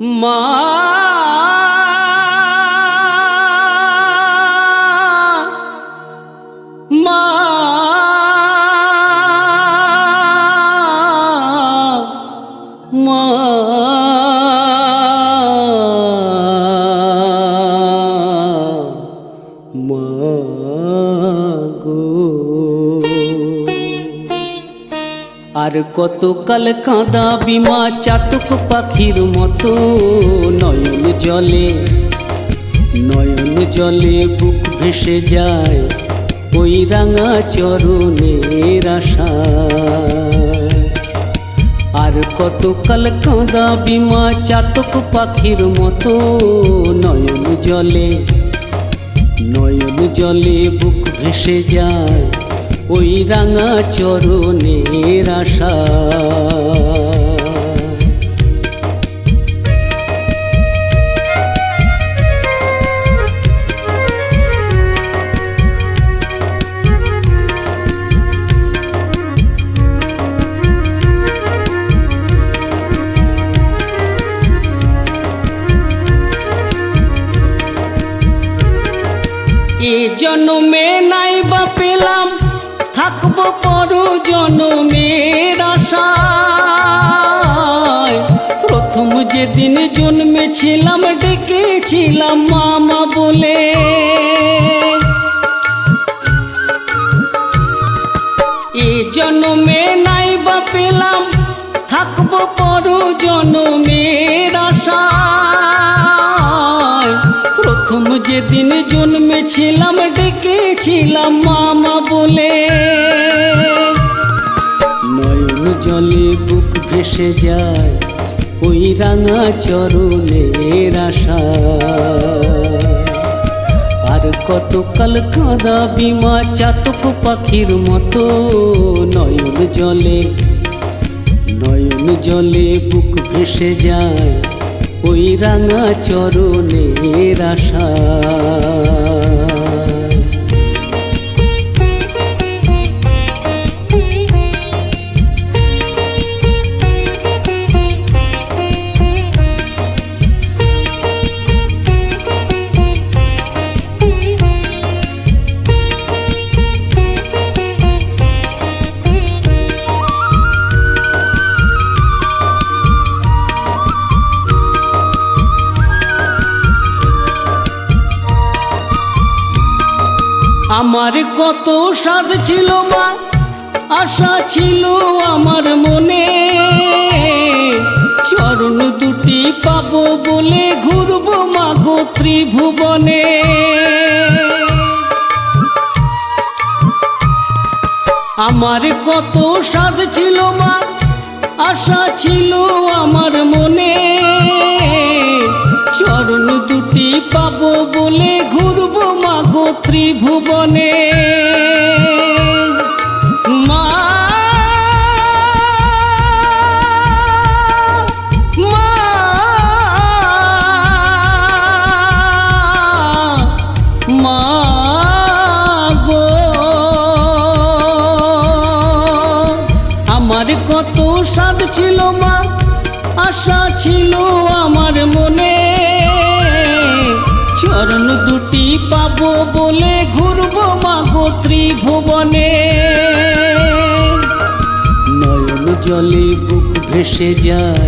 মা মা মা গো আর কতকাল কাঁদাবি মা চাতক পাখির মতো নয়ন জলে বুক ভেসে যায় ওই রাঙা চরণের আশায়। আর কতকাল কাঁদাবি মা চাতক পাখির মতো নয়ন জলে বুক ভেসে যায় ওই রাঙা চরণের আশায়। এ জন্মে নাই বা পেলাম থাকবো পর জন্মের আশায়। প্রথম যেদিন জন্মেছিলাম ডেকেছিলাম মামা বলে, এ জন্মে নাই বা পেলাম থাকবো পর জন্মের আশায়। প্রথম যেদিন জন্মেছিলাম ডেকেছিলাম মামা বলে, নয়ন জলে বুক ভেসে যায় ওই রাঙা চরণের আশায়। আর কতকাল কাঁদাবি মা চাতক পাখির মতো নয়ন জলে বুক ভেসে যায় ওই রাঙা চরণের আশায়। আমার কত স্বাদ ছিল মা, আশা ছিল আমার মনে, চরণ দুটি পাবো বলে ঘুরবো মাগো ত্রিভুবনে। আমার কত স্বাদ ছিল মা, আশা ছিল আমার মনে, চরণ দুটি পাবো বলে ঘুরবো মাগো ত্রিভুবনে। মা মা গো আমার কত স্বাদ ছিল মা, আশা ছিল আমার মনে, চরণ দুটি পাবো বলে ঘুরবো মাগো ত্রিভুবনে। নয়ন জলে বুক ভেসে যায়